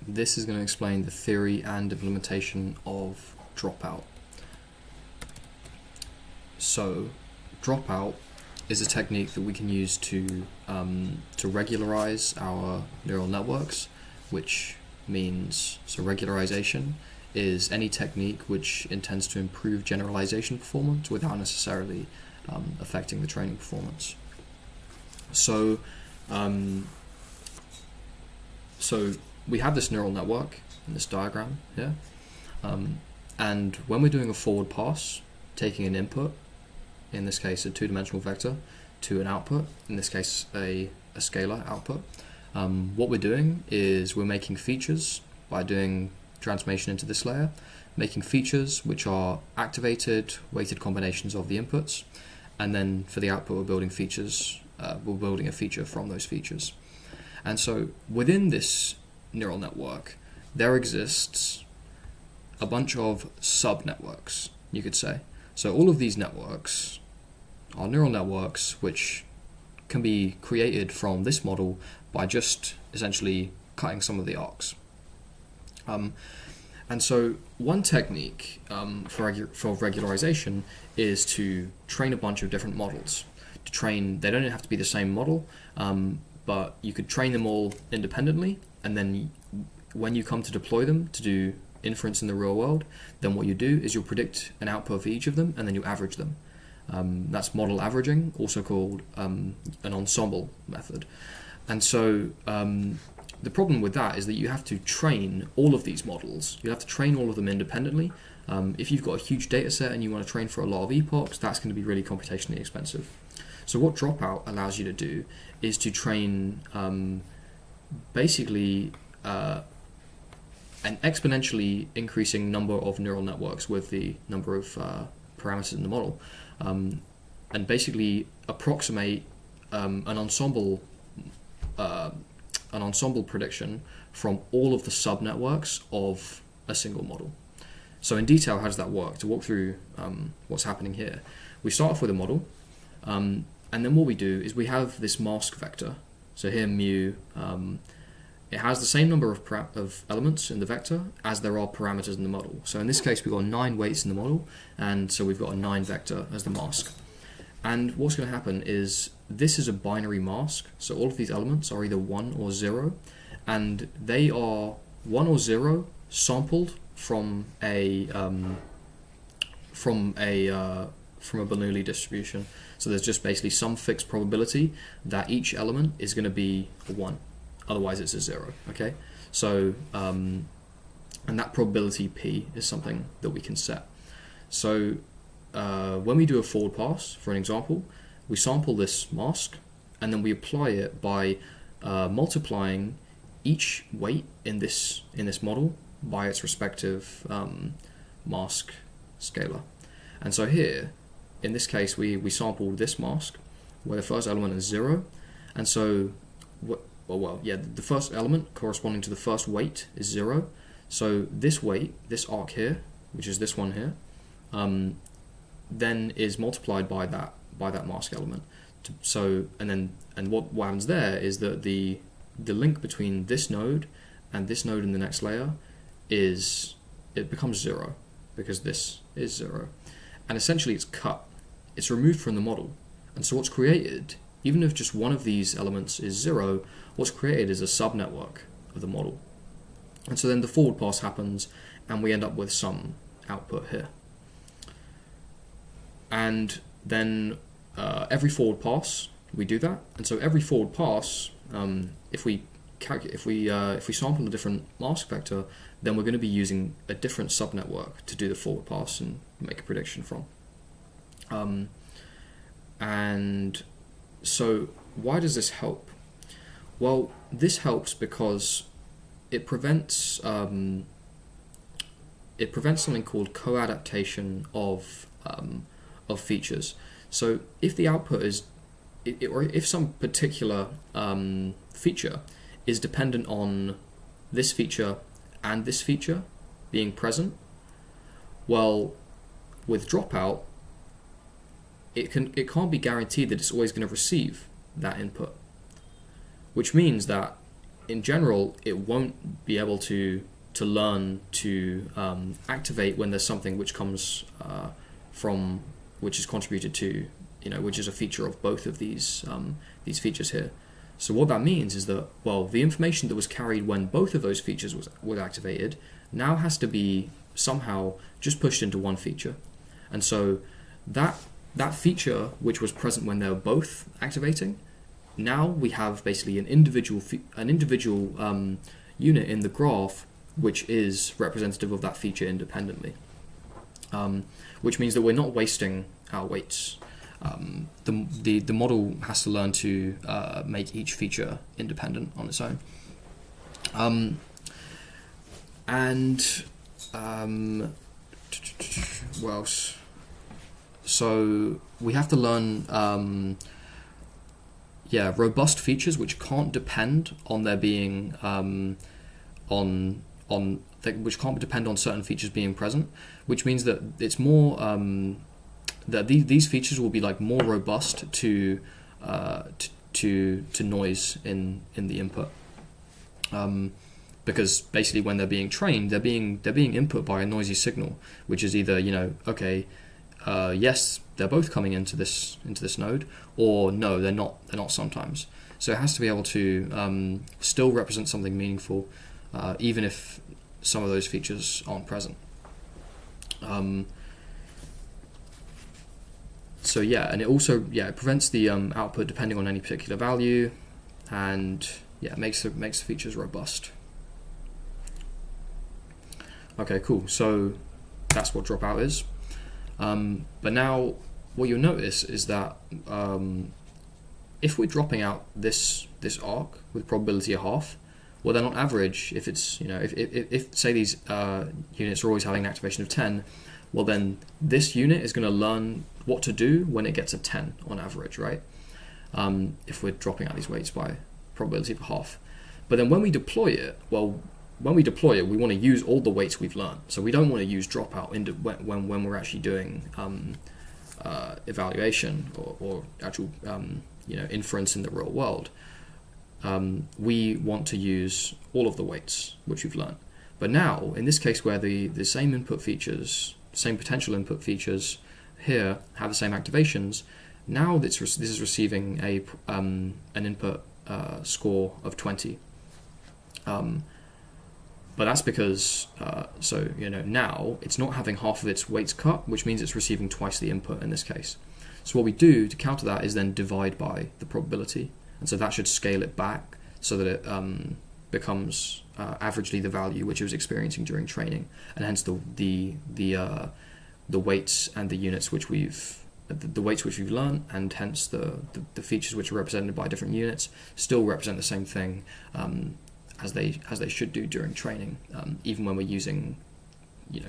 this is going to explain the theory and implementation of dropout. So, dropout is a technique that we can use to regularize our neural networks, which means, so regularization is any technique which intends to improve generalization performance without necessarily affecting the training performance. So, so we have this neural network in this diagram here, and when we're doing a forward pass, taking an input, in this case a two-dimensional vector, to an output, in this case a scalar output, what we're doing is we're making features by doing transformation into this layer, making features which are activated, weighted combinations of the inputs, and then for the output we're building features, we're building a feature from those features. And so within this neural network, there exists a bunch of sub-networks, you could say. So all of these networks are neural networks which can be created from this model by just essentially cutting some of the arcs. And so one technique for regularization is to train a bunch of different models. They don't have to be the same model, but you could train them all independently, and then when you come to deploy them to do inference in the real world, then what you do is you'll predict an output for each of them, and then you average them. That's model averaging, also called an ensemble method. And so the problem with that is that you have to train all of these models. You have to train all of them independently. If you've got a huge data set and you want to train for a lot of epochs, that's going to be really computationally expensive. So what Dropout allows you to do is to train basically an exponentially increasing number of neural networks with the number of parameters in the model, and basically approximate an ensemble prediction from all of the sub-networks of a single model. So in detail, how does that work? To walk through what's happening here, we start off with a model, and then what we do is we have this mask vector. So here mu, it has the same number of elements in the vector as there are parameters in the model. So in this case, we've got 9 weights in the model, and so we've got a 9 vector as the mask. And what's going to happen is this is a binary mask, so all of these elements are either 1 or 0, and they are 1 or 0 sampled from a Bernoulli distribution. So there's just basically some fixed probability that each element is going to be a 1. Otherwise it's a 0, okay? So, and that probability P is something that we can set. So when we do a forward pass, for an example, we sample this mask, and then we apply it by multiplying each weight in this model by its respective mask scalar. And so here, in this case, we sampled this mask, where the first element is 0, and so the first element corresponding to the first weight is 0. So this weight, this arc here, which is this one here, then is multiplied by that mask element. And what happens there is that the link between this node and this node in the next layer it becomes 0, because this is 0, and essentially it's cut. It's removed from the model, and so what's created, even if just one of these elements is 0, what's created is a subnetwork of the model. And so then the forward pass happens, and we end up with some output here. And then every forward pass, we do that. And so every forward pass, if we sample a different mask vector, then we're going to be using a different subnetwork to do the forward pass and make a prediction from. And so why does this help? Well, this helps because it prevents something called co-adaptation of features. So if the output is, or if some particular feature is dependent on this feature and this feature being present, well, with Dropout, it can't be guaranteed that it's always going to receive that input, which means that in general, it won't be able to learn to activate when there's something which comes from, which is contributed to, which is a feature of both of these features here. So what that means is that, well, the information that was carried when both of those features was activated now has to be somehow just pushed into one feature. And so that feature which was present when they were both activating, now we have basically an individual unit in the graph which is representative of that feature independently, which means that we're not wasting our weights. The model has to learn to make each feature independent on its own. What else? So we have to learn robust features which can't depend on there being which can't depend on certain features being present, which means that it's more that these features will be like more robust to noise in the input, because basically when they're being trained, they're being input by a noisy signal, which is either yes, they're both coming into this node, or no, they're not sometimes. So it has to be able to still represent something meaningful, even if some of those features aren't present. So yeah, and it also it prevents the output depending on any particular value, and it makes the features robust. Okay, cool. So that's what dropout is. But now what you'll notice is that if we're dropping out this arc with probability of half, well then on average, if it's if say these units are always having an activation of 10, well then this unit is going to learn what to do when it gets a 10 on average, right? If we're dropping out these weights by probability of half. But then when we deploy it, we want to use all the weights we've learned. So we don't want to use dropout when we're actually doing evaluation or actual inference in the real world. We want to use all of the weights which we've learned. But now, in this case where the same input features, same potential input features here have the same activations, now this is receiving an input score of 20. But that's because, now it's not having half of its weights cut, which means it's receiving twice the input in this case. So what we do to counter that is then divide by the probability. And so that should scale it back so that it becomes averagely the value which it was experiencing during training. And hence the weights and the units which we've learned, and hence the features which are represented by different units still represent the same thing as they should do during training, even when we're using,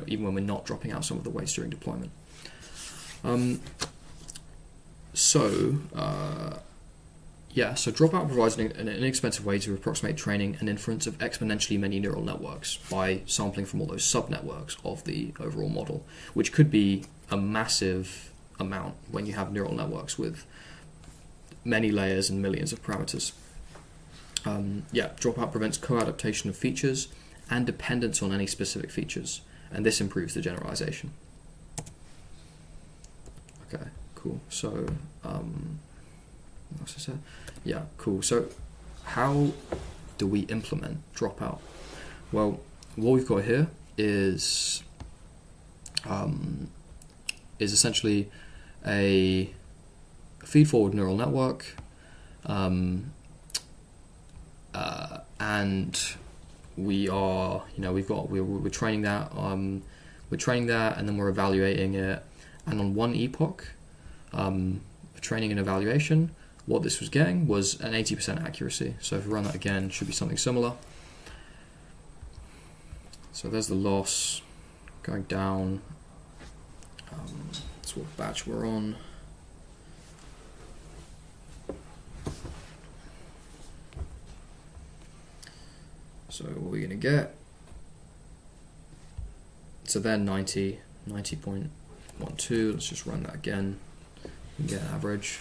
even when we're not dropping out some of the weights during deployment. So dropout provides an inexpensive way to approximate training and inference of exponentially many neural networks by sampling from all those subnetworks of the overall model, which could be a massive amount when you have neural networks with many layers and millions of parameters. Dropout prevents co-adaptation of features and dependence on any specific features, and this improves the generalization. Okay, cool. So, what else is there? Yeah, cool. So, how do we implement dropout? Well, what we've got here is essentially a feed-forward neural network. And we are, we're training that, and then we're evaluating it. And on one epoch, training and evaluation, what this was getting was an 80% accuracy. So if we run that again, it should be something similar. So there's the loss going down. That's what batch we're on. So what are we going to get? So then 90.12, let's just run that again and get an average.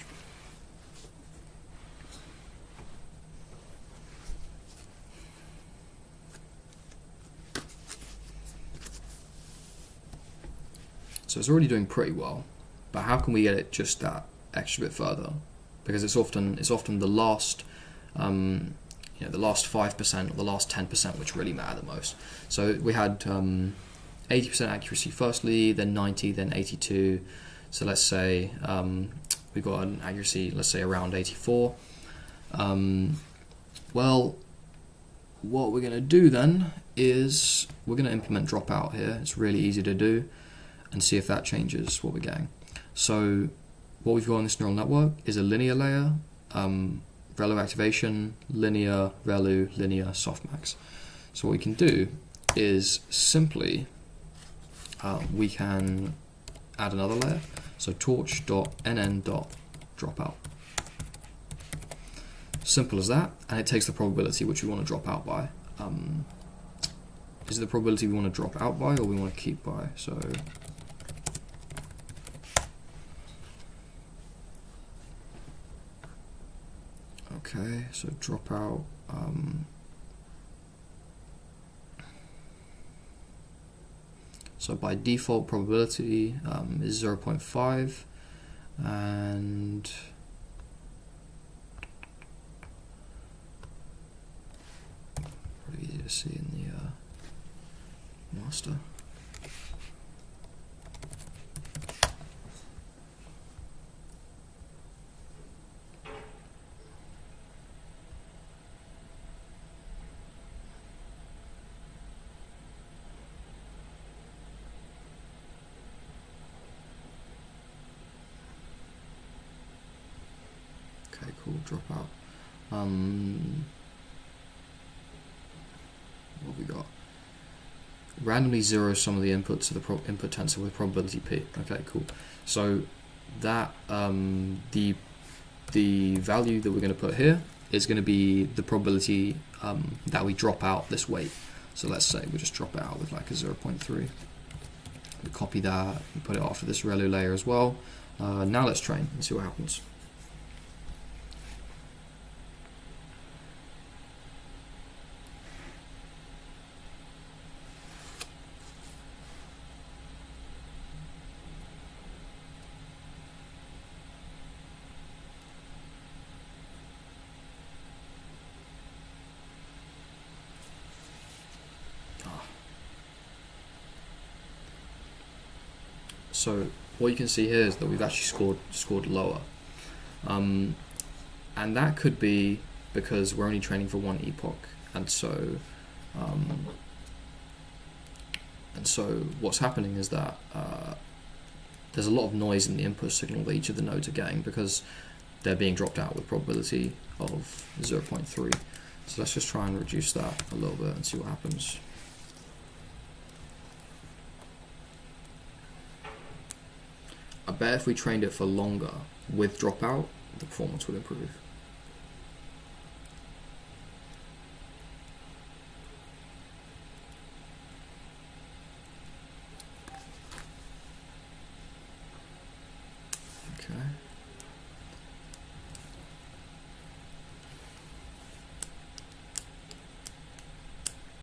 So it's already doing pretty well, but how can we get it just that extra bit further? Because it's often the last the last 5% or the last 10% which really matter the most. So we had 80% accuracy firstly, then 90, then 82. So let's say we got an accuracy, let's say around 84. Well, what we're going to do then is we're going to implement dropout here. It's really easy to do, and see if that changes what we're getting. So what we've got on this neural network is a linear layer, relu activation, linear, relu, linear, softmax. So what we can do is simply we can add another layer. So torch.nn.dropout. Simple as that, and it takes the probability which we want to drop out by. Is it the probability we want to drop out by, or we want to keep by? So okay, so dropout. So by default probability is 0.5, and pretty easy to see in the master. Okay, cool, dropout. What have we got? Randomly zero some of the inputs to the input tensor with probability p. Okay, cool. So that the value that we're going to put here is going to be the probability that we drop out this weight. So let's say we just drop it out with like a 0.3. We copy that, we put it after this relu layer as well. Now let's train and see what happens. So what you can see here is that we've actually scored lower, and that could be because we're only training for one epoch, and so what's happening is that there's a lot of noise in the input signal that each of the nodes are getting because they're being dropped out with probability of 0.3. So let's just try and reduce that a little bit and see what happens. I bet if we trained it for longer with dropout, the performance would improve.